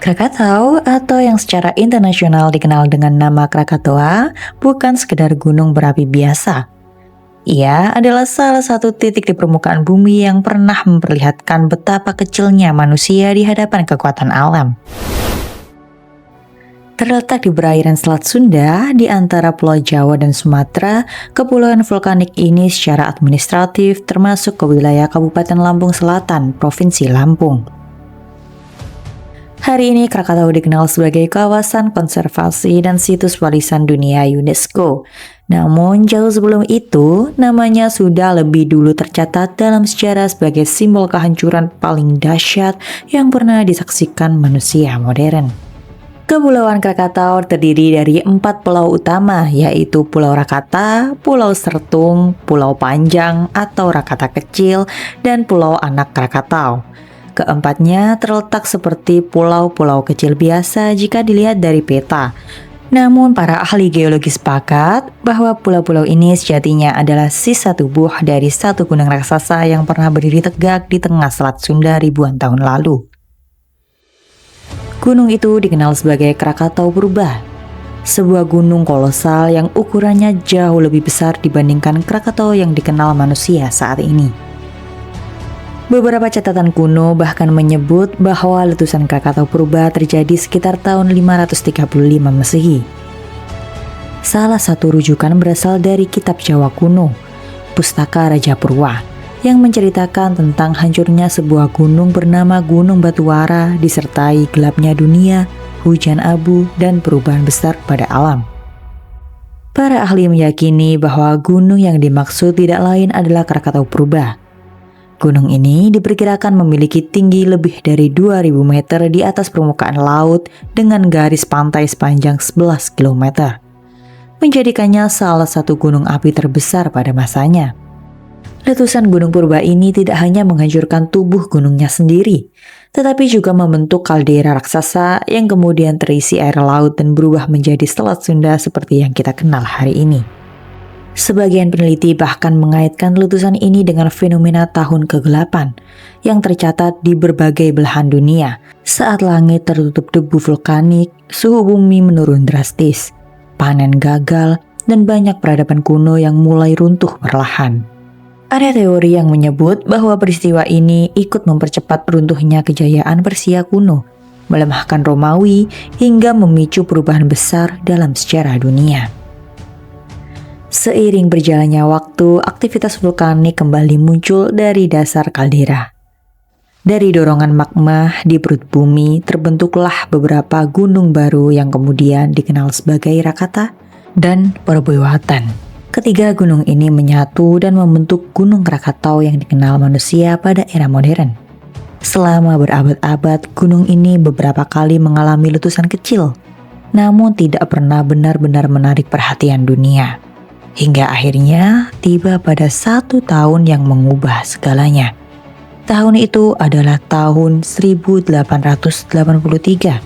Krakatau atau yang secara internasional dikenal dengan nama Krakatoa bukan sekedar gunung berapi biasa. Ia adalah salah satu titik di permukaan bumi yang pernah memperlihatkan betapa kecilnya manusia di hadapan kekuatan alam. Terletak di perairan Selat Sunda di antara Pulau Jawa dan Sumatera, kepulauan vulkanik ini secara administratif termasuk ke wilayah Kabupaten Lampung Selatan, Provinsi Lampung. Hari ini Krakatau dikenal sebagai kawasan konservasi dan situs warisan dunia UNESCO. Namun jauh sebelum itu, namanya sudah lebih dulu tercatat dalam sejarah sebagai simbol kehancuran paling dahsyat yang pernah disaksikan manusia modern. Kepulauan Krakatau terdiri dari 4 pulau utama, yaitu Pulau Rakata, Pulau Sertung, Pulau Panjang atau Rakata Kecil, dan Pulau Anak Krakatau. Keempatnya terletak seperti pulau-pulau kecil biasa jika dilihat dari peta. Namun para ahli geologi sepakat bahwa pulau-pulau ini sejatinya adalah sisa tubuh dari satu gunung raksasa yang pernah berdiri tegak di tengah Selat Sunda ribuan tahun lalu. Gunung itu dikenal sebagai Krakatau Purba, sebuah gunung kolosal yang ukurannya jauh lebih besar dibandingkan Krakatau yang dikenal manusia saat ini. Beberapa catatan kuno bahkan menyebut bahwa letusan Krakatau Purba terjadi sekitar tahun 535 Masehi. Salah satu rujukan berasal dari kitab Jawa kuno, Pustaka Raja Purwa, yang menceritakan tentang hancurnya sebuah gunung bernama Gunung Batuwara disertai gelapnya dunia, hujan abu, dan perubahan besar pada alam. Para ahli meyakini bahwa gunung yang dimaksud tidak lain adalah Krakatau Purba. Gunung ini diperkirakan memiliki tinggi lebih dari 2000 meter di atas permukaan laut dengan garis pantai sepanjang 11 km. Menjadikannya salah satu gunung api terbesar pada masanya. Letusan Gunung Purba ini tidak hanya menghancurkan tubuh gunungnya sendiri, tetapi juga membentuk kaldera raksasa yang kemudian terisi air laut dan berubah menjadi Selat Sunda seperti yang kita kenal hari ini. Sebagian peneliti bahkan mengaitkan letusan ini dengan fenomena tahun ke-8 yang tercatat di berbagai belahan dunia. Saat langit tertutup debu vulkanik, suhu bumi menurun drastis, panen gagal, dan banyak peradaban kuno yang mulai runtuh perlahan. Ada teori yang menyebut bahwa peristiwa ini ikut mempercepat runtuhnya kejayaan Persia kuno, melemahkan Romawi, hingga memicu perubahan besar dalam sejarah dunia. Seiring berjalannya waktu, aktivitas vulkanik kembali muncul dari dasar kaldera. Dari dorongan magma di perut bumi, terbentuklah beberapa gunung baru yang kemudian dikenal sebagai Rakata dan Perbuatan. Ketiga gunung ini menyatu dan membentuk Gunung Krakatau yang dikenal manusia pada era modern. Selama berabad-abad, gunung ini beberapa kali mengalami letusan kecil, namun tidak pernah benar-benar menarik perhatian dunia. Hingga akhirnya tiba pada satu tahun yang mengubah segalanya. Tahun itu adalah tahun 1883.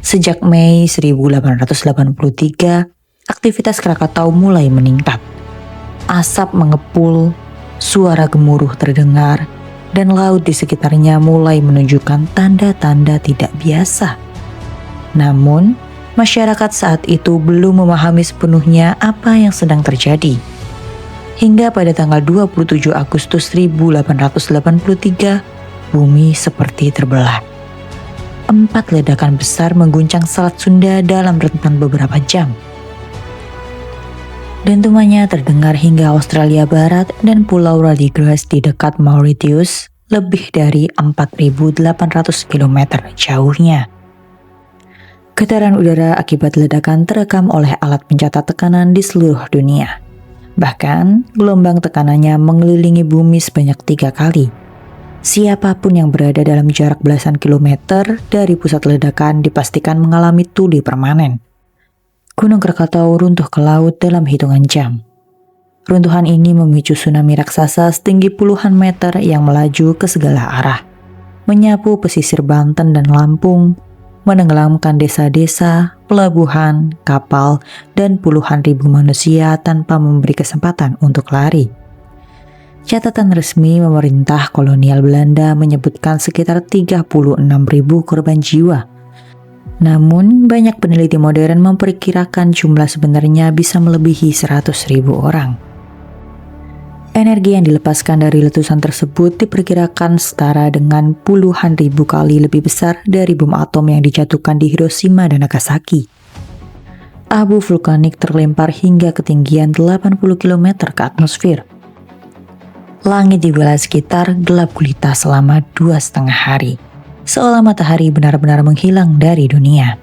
Sejak Mei 1883, aktivitas Krakatau mulai meningkat. Asap mengepul, suara gemuruh terdengar, dan laut di sekitarnya mulai menunjukkan tanda-tanda tidak biasa. Namun, masyarakat saat itu belum memahami sepenuhnya apa yang sedang terjadi. Hingga pada tanggal 27 Agustus 1883, bumi seperti terbelah. 4 ledakan besar mengguncang Selat Sunda dalam rentang beberapa jam. Dentumannya terdengar hingga Australia Barat dan Pulau Radigras di dekat Mauritius, lebih dari 4.800 km jauhnya. Getaran udara akibat ledakan terekam oleh alat pencatat tekanan di seluruh dunia. Bahkan, gelombang tekanannya mengelilingi bumi sebanyak 3 kali. Siapapun yang berada dalam jarak belasan kilometer dari pusat ledakan dipastikan mengalami tuli permanen. Gunung Krakatau runtuh ke laut dalam hitungan jam. Runtuhan ini memicu tsunami raksasa setinggi puluhan meter yang melaju ke segala arah, menyapu pesisir Banten dan Lampung, menenggelamkan desa-desa, pelabuhan, kapal, dan puluhan ribu manusia tanpa memberi kesempatan untuk lari. Catatan resmi pemerintah kolonial Belanda menyebutkan sekitar 36.000 korban jiwa, Namun, banyak peneliti modern memperkirakan jumlah sebenarnya bisa melebihi 100.000 orang. Energi yang dilepaskan dari letusan tersebut diperkirakan setara dengan puluhan ribu kali lebih besar dari bom atom yang dijatuhkan di Hiroshima dan Nagasaki. Abu vulkanik terlempar hingga ketinggian 80 km ke atmosfer. Langit di wilayah sekitar gelap gulita selama 2,5 hari, seolah matahari benar-benar menghilang dari dunia.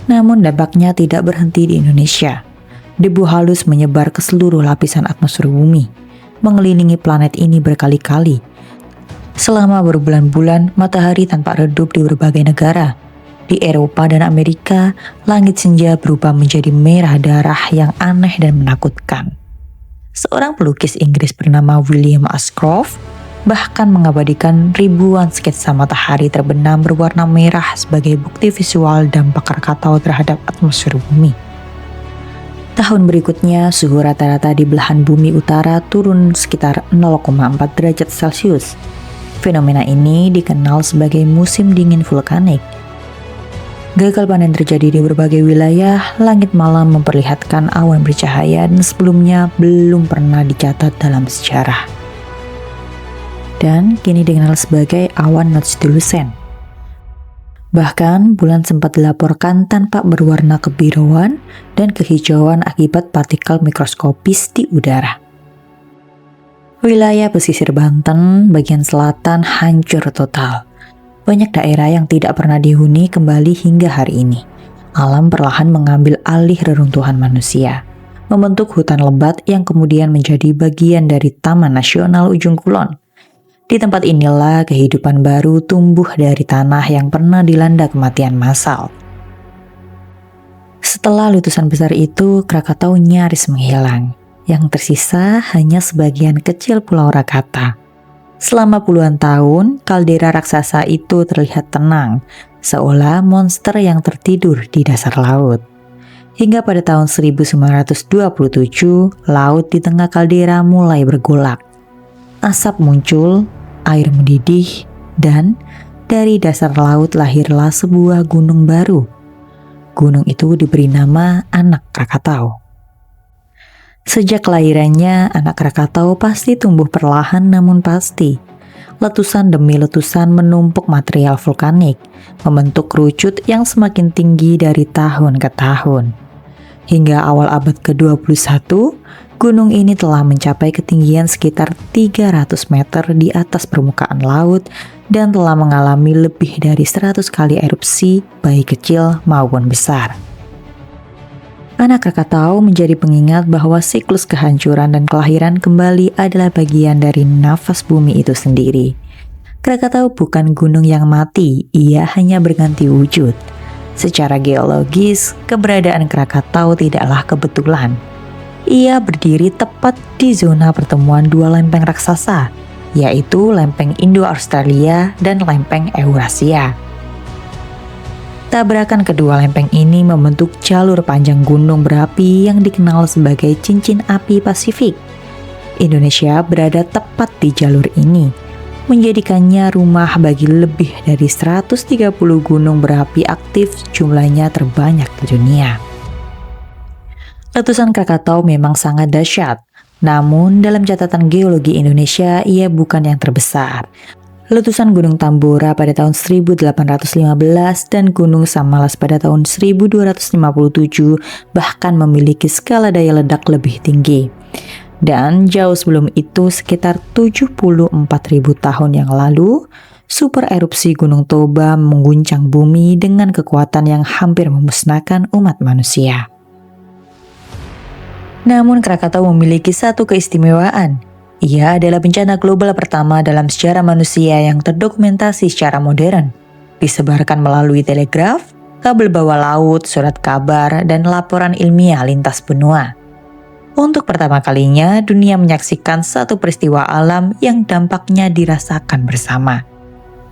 Namun dampaknya tidak berhenti di Indonesia. Debu halus menyebar ke seluruh lapisan atmosfer bumi, mengelilingi planet ini berkali-kali. Selama berbulan-bulan, matahari tampak redup di berbagai negara. Di Eropa dan Amerika, langit senja berubah menjadi merah darah yang aneh dan menakutkan. Seorang pelukis Inggris bernama William Ashcroft bahkan mengabadikan ribuan sketsa matahari terbenam berwarna merah sebagai bukti visual dampak Krakatau terhadap atmosfer bumi. Tahun berikutnya, suhu rata-rata di belahan bumi utara turun sekitar 0,4 derajat Celcius. Fenomena ini dikenal sebagai musim dingin vulkanik. Gagal panen terjadi di berbagai wilayah, langit malam memperlihatkan awan bercahaya dan sebelumnya belum pernah dicatat dalam sejarah. Dan kini dikenal sebagai awan Noctilucent. Bahkan bulan sempat dilaporkan tampak berwarna kebiruan dan kehijauan akibat partikel mikroskopis di udara. Wilayah pesisir Banten bagian selatan hancur total. Banyak daerah yang tidak pernah dihuni kembali hingga hari ini. Alam perlahan mengambil alih reruntuhan manusia, membentuk hutan lebat yang kemudian menjadi bagian dari Taman Nasional Ujung Kulon. Di tempat inilah kehidupan baru tumbuh dari tanah yang pernah dilanda kematian massal. Setelah letusan besar itu, Krakatau nyaris menghilang. Yang tersisa hanya sebagian kecil Pulau Rakata. Selama puluhan tahun, kaldera raksasa itu terlihat tenang, seolah monster yang tertidur di dasar laut. Hingga pada tahun 1927, laut di tengah kaldera mulai bergolak. Asap muncul, air mendidih, dan dari dasar laut lahirlah sebuah gunung baru. Gunung itu diberi nama Anak Krakatau. Sejak kelahirannya, anak Krakatau pasti tumbuh perlahan namun pasti. Letusan demi letusan menumpuk material vulkanik, membentuk kerucut yang semakin tinggi dari tahun ke tahun. Hingga awal abad ke-21, gunung ini telah mencapai ketinggian sekitar 300 meter di atas permukaan laut dan telah mengalami lebih dari 100 kali erupsi, baik kecil maupun besar. Anak Krakatau menjadi pengingat bahwa siklus kehancuran dan kelahiran kembali adalah bagian dari nafas bumi itu sendiri. Krakatau bukan gunung yang mati, ia hanya berganti wujud. Secara geologis, keberadaan Krakatau tidaklah kebetulan. Ia berdiri tepat di zona pertemuan dua lempeng raksasa, yaitu lempeng Indo-Australia dan lempeng Eurasia. Tabrakan kedua lempeng ini membentuk jalur panjang gunung berapi yang dikenal sebagai cincin api Pasifik. Indonesia berada tepat di jalur ini, menjadikannya rumah bagi lebih dari 130 gunung berapi aktif jumlahnya terbanyak di dunia. Letusan Krakatau memang sangat dahsyat, namun dalam catatan geologi Indonesia ia bukan yang terbesar. Letusan Gunung Tambora pada tahun 1815 dan Gunung Samalas pada tahun 1257 bahkan memiliki skala daya ledak lebih tinggi. Dan jauh sebelum itu, sekitar 74.000 tahun yang lalu, super erupsi Gunung Toba mengguncang bumi dengan kekuatan yang hampir memusnahkan umat manusia. Namun Krakatau memiliki satu keistimewaan. Ia adalah bencana global pertama dalam sejarah manusia yang terdokumentasi secara modern. Disebarkan melalui telegraf, kabel bawah laut, surat kabar, dan laporan ilmiah lintas benua. Untuk pertama kalinya, dunia menyaksikan satu peristiwa alam yang dampaknya dirasakan bersama.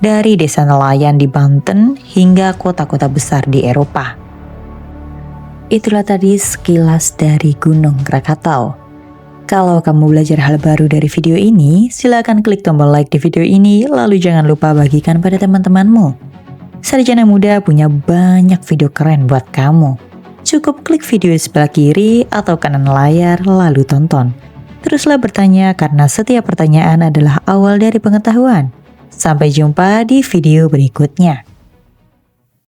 Dari desa nelayan di Banten hingga kota-kota besar di Eropa. Itulah tadi sekilas dari Gunung Krakatau. Kalau kamu belajar hal baru dari video ini, silakan klik tombol like di video ini, lalu jangan lupa bagikan pada teman-temanmu. Sarjana muda punya banyak video keren buat kamu. Cukup klik video di sebelah kiri atau kanan layar lalu tonton. Teruslah bertanya karena setiap pertanyaan adalah awal dari pengetahuan. Sampai jumpa di video berikutnya.